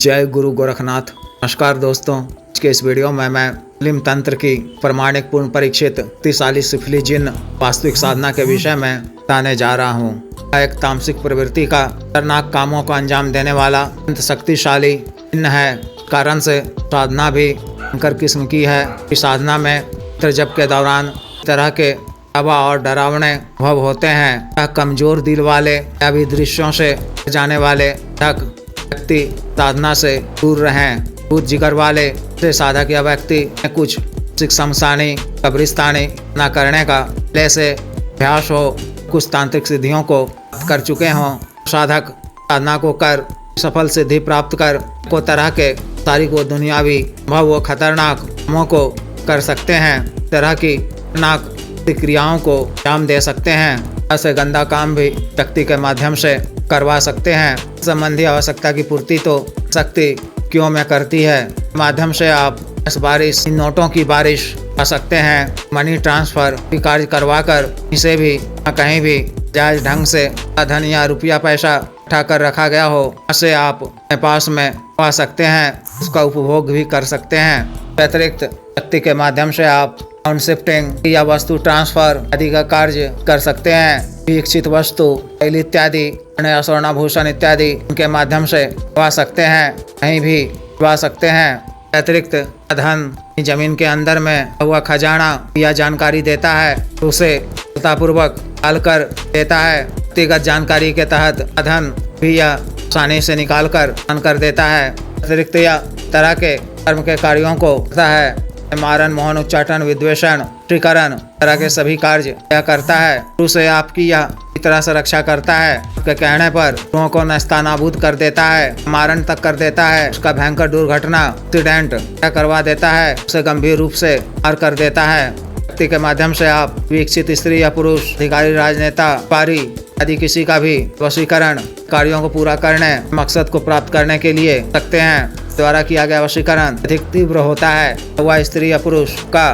जय गुरु गोरखनाथ। नमस्कार दोस्तों, आज के इस वीडियो में मैं लिम तंत्र की प्रमाणिक पूर्ण परीक्षित शक्तिशाली सिफली जिन्न वास्तविक साधना के विषय में बताने जा रहा हूँ। यह एक तामसिक प्रवृत्ति का खतरनाक कामों को अंजाम देने वाला अत्यंत शक्तिशाली जिन्न है। कारण से साधना भी भयंकर किस्म की है। इस साधना में मंत्र जप के दौरान तरह के हवा और डरावने अनुभव होते हैं। यह कमजोर दिल वाले या भी दृश्यों से जाने वाले व्यक्ति साधना से दूर रहें। दूर जिगर वाले से साधक या व्यक्ति में कुछ शमशानी कब्रिस्तानी न करने का पहले से अभ्यास हो, कुछ तांत्रिक सिद्धियों को कर चुके हों। साधक साधना को कर सफल सिद्धि प्राप्त कर को तरह के तारीख व दुनियावी अनुभव व खतरनाक कामों को कर सकते हैं। तरह की खतरनाक क्रियाओं को अंजाम दे सकते हैं। ऐसे गंदा काम भी शक्ति के माध्यम से करवा सकते हैं। संबंधी आवश्यकता की पूर्ति तो शक्ति क्यों में करती है। माध्यम से आप इस बारिश नोटों की बारिश कर सकते हैं। मनी ट्रांसफर भी कार्य करवा कर इसे भी कहीं भी जायज ढंग से धन या रुपया पैसा उठा कर रखा गया हो, उसे आप अपने पास में पा सकते हैं, उसका उपभोग भी कर सकते हैं। अतिरिक्त शक्ति के माध्यम से आप साउंड शिफ्टिंग या वस्तु ट्रांसफर आदि का कार्य कर सकते हैं। इच्छित वस्तु इत्यादि अन्य स्वर्णाभूषण इत्यादि उनके माध्यम से पा सकते हैं, कहीं भी पा सकते हैं। अतिरिक्त धन जमीन के अंदर में हुआ खजाना या जानकारी देता है, उसे सफलतापूर्वक निकाल कर देता है। व्यक्तिगत जानकारी के तहत धन भी या आसानी से निकाल कर देता है। अतिरिक्त या तरह के कर्म के कार्यों को करता है। मारन मोहन उच्चाटन विद्वेषण त्रिकरण तरह के सभी कार्य यह करता है। उसे आपकी यह तरह से रक्षा करता है। उसके कहने पर लोगों को नस्तानाबूद कर देता है, मारण तक कर देता है। उसका भयंकर दुर्घटना एक्सीडेंट करवा देता है, उसे गंभीर रूप से मार कर देता है। व्यक्ति के माध्यम से आप विकसित स्त्री या पुरुष, अधिकारी, राजनेता, व्यापारी आदि किसी का भी वशीकरण कार्यों को पूरा करने मकसद को प्राप्त करने के लिए सकते हैं। द्वारा किया गया वशीकरण अधिक तीव्र होता है। वह स्त्री या पुरुष का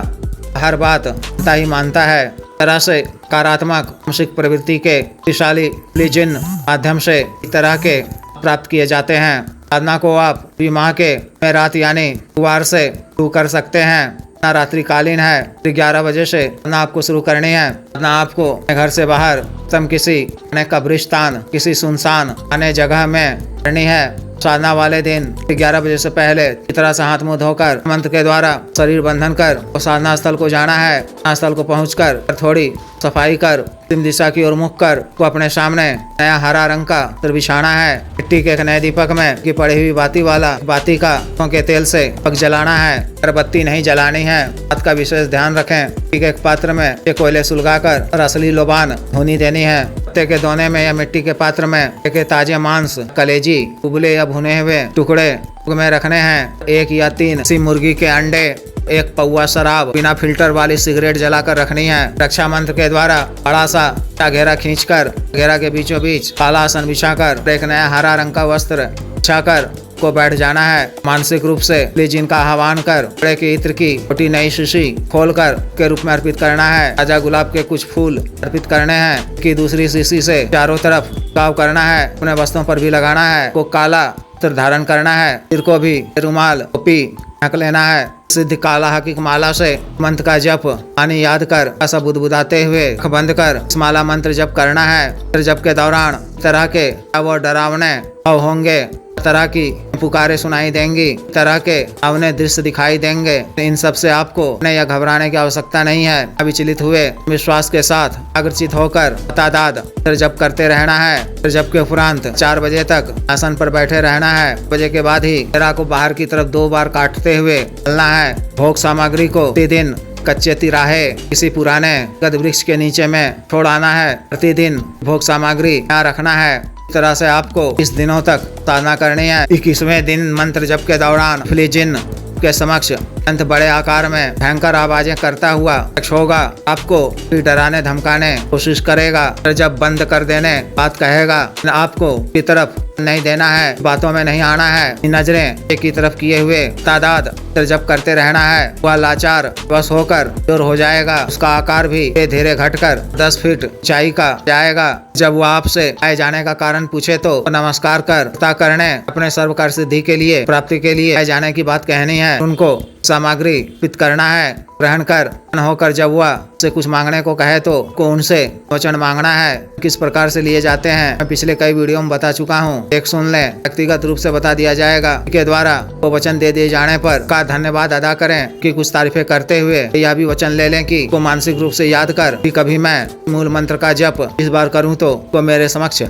हर बात ही मानता है। तरह से कार्यात्मक मानसिक प्रवृत्ति के शक्तिशाली जिन्न माध्यम से इस तरह के प्राप्त किए जाते हैं। साधना को आप माह के रात यानी गुरुवार से शुरू कर सकते हैं। रात्रिकालीन है, 11 बजे से साधना आपको शुरू करनी है। साधना आपको घर से बाहर किसी कब्रिस्तान, किसी सुनसान अन्य जगह में करनी है। साधना वाले दिन 11 बजे से पहले इस तरह से हाथ मुंह धोकर मंत्र के द्वारा शरीर बंधन कर और साधना स्थल को जाना है। साधना स्थल को पहुंचकर थोड़ी सफाई कर पश्चिम दिशा की ओर मुख कर को अपने सामने नया हरा रंग का बिछाना है। मिट्टी के एक नए दीपक में की पड़ी हुई बाती वाला बाती का के तेल से पक जलाना है। अगरबत्ती नहीं जलानी है। बात का विशेष ध्यान रखें। एक पात्र में एक कोयले सुलगाकर और असली लोबान धुनी देनी है। पत्ते के दोने में या मिट्टी के पात्र में एक ताजे मांस, कलेजी, उबले या भुने हुए टुकड़े में रखने हैं। 1 या 3 सी मुर्गी के अंडे, 1 पौवा शराब, बिना फिल्टर वाली सिगरेट जलाकर रखनी है। रक्षा मंत्र के द्वारा बड़ा सा घेरा खींचकर घेरा के बीचों बीच काला आसन बिछाकर एक नया हरा रंग का वस्त्र बिछाकर को बैठ जाना है। मानसिक रूप से जिनका आह्वान कर बड़े के इत्र की छोटी नई शीशी खोलकर के रूप में अर्पित करना है। ताजा गुलाब के कुछ फूल अर्पित करने हैं कि दूसरी शीशी से चारों तरफ गाव करना है। अपने वस्त्रों पर भी लगाना है। को काला वस्त्र धारण करना है। सिर को भी रुमाल टोपी ढक लेना है। सिद्ध काला हकीक माला से मंत्र का जप पानी याद कर ऐसा बुदबुदाते हुए आँख बंद कर इस माला मंत्र जप करना है। जप के दौरान तरह के वो डरावने भाव होंगे, तरह की पुकारे सुनाई देंगी, तरह के अवने दृश्य दिखाई देंगे। इन सब से आपको या घबराने की आवश्यकता नहीं है। विचलित हुए विश्वास के साथ आकर्षित होकर तादाद जप करते रहना है। जप के उपरांत 4 बजे तक आसन पर बैठे रहना है। बजे के बाद ही घेरा को बाहर की तरफ 2 बार काटते हुए चलना है। भोग सामग्री को प्रतिदिन कच्चे तिराहे किसी पुराने गद वृक्ष के नीचे में छोड़ आना है। प्रतिदिन भोग सामग्री यहाँ रखना है। इस तरह से आपको 20 दिनों तक साधना करनी है। 21वें दिन मंत्र जप के दौरान सिफली जिन्न के समक्ष अंत बड़े आकार में भयंकर आवाजें करता हुआ शख्स होगा। आपको डराने धमकाने कोशिश करेगा, और जब बंद कर देने बात कहेगा, आपको की तरफ नहीं देना है, बातों में नहीं आना है, नजरें एक की तरफ किए हुए तादाद जब करते रहना है। वह लाचार बस होकर दूर हो जाएगा। उसका आकार भी धीरे धीरे घटकर 10 फीट ऊंचाई का जाएगा। जब वह आपसे आए जाने का कारण पूछे तो नमस्कार कर करने अपने सर्व कार्य सिद्धि के लिए प्राप्ति के लिए आए जाने की बात कहनी है। उनको सामग्री पित करना है, ग्रहण कर होकर जब वह से कुछ मांगने को कहे तो उनसे वचन मांगना है। किस प्रकार से लिए जाते हैं मैं पिछले कई वीडियो में बता चुका हूँ, एक सुन लें। व्यक्तिगत रूप से बता दिया जाएगा के द्वारा वो वचन दे दिए जाने पर का धन्यवाद अदा करें कि कुछ तारीफें करते हुए यह भी वचन ले लें कि को मानसिक रूप से याद कर कि कभी मैं मूल मंत्र का जप इस बार करूँ तो मेरे समक्ष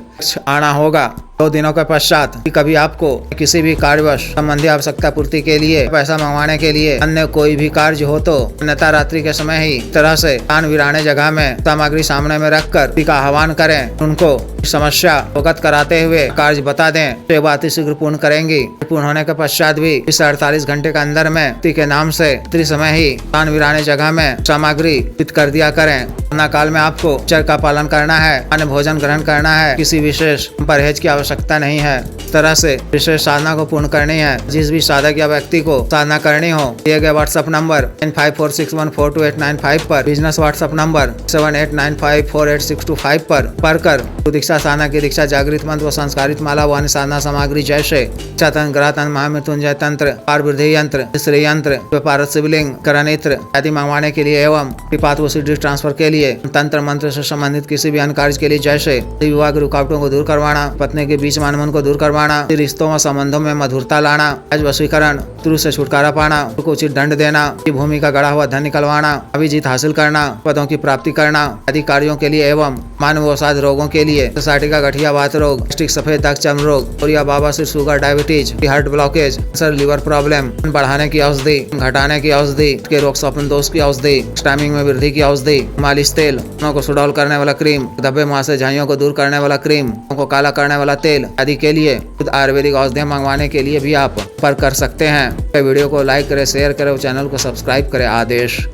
आना होगा। 2 दिनों के पश्चात कभी आपको किसी भी कार्यवश संबंधी आवश्यकता पूर्ति के लिए पैसा मंगवाने के लिए अन्य कोई भी कार्य हो तो अन्यथा रात्रि के समय ही तरह से कान वीराने जगह में सामग्री सामने में रखकर का आह्वान करें। उनको समस्या अवगत कराते हुए कार्य बता दें तो बात शीघ्र पूर्ण करेंगी। पूर्ण होने के पश्चात भी इस 48 घंटे के अंदर में के नाम से समय ही कान वीराने जगह में सामग्री पित कर दिया करें। काल में आपको चर का पालन करना है, अन्य भोजन ग्रहण करना है, किसी विशेष परहेज की आवश्यकता नहीं है। इस तरह से विशेष साधना को पूर्ण करनी है। जिस भी साधक या व्यक्ति को साधना करनी हो दिए गए व्हाट्सएप नंबर 9546142895 पर, बिजनेस व्हाट्सएप नंबर 7895486225 पर कर दीक्षा साधना की दीक्षा जागृत मंत्र व संस्कारित माला व अन्य साधना सामग्री जैसे चतन ग्रहतन महामृत्युंजय तंत्र पारवृद्धि यंत्र श्री यंत्र पारद शिवलिंग करनेत्र आदि मंगवाने के लिए एवं कृपात व सिद्धि ट्रांसफर के लिए तंत्र मंत्र से संबंधित किसी भी अन्य कार्य के लिए जैसे विवाह की रुकावटों को दूर करवाना, पत्नी के बीच मनमन को दूर करवाना, रिश्तों व संबंधों में मधुरता लाना, आज वशीकरण, शत्रु से छुटकारा पाना, को उचित दंड देना, भूमि का गड़ा हुआ धन निकलवाना, अभिजीत हासिल करना, पदों की प्राप्ति करना आदि कार्यों के लिए एवं मानवोसाध रोगों के लिए सोसाइटी का गठिया वात रोग, स्टिक सफेद दाग चर्म रोग, और बाबा सिर sugar, diabetes, heart blockage, sir liver problem बढ़ाने की औषधि, घटाने की औषधि, के रोग स्वप्न दोष की औषधि, स्टैमिंग में वृद्धि की औषधि, मालिश तेल, को सुडौल करने वाला क्रीम, धब्बे मुहासे झाइयों को दूर करने वाला क्रीम, को काला करने वाला तेल आदि के लिए खुद आयुर्वेदिक औषधियाँ मंगवाने के लिए भी आप पर कर सकते हैं। वीडियो को लाइक करें, शेयर करें और चैनल को सब्सक्राइब करें। आदेश।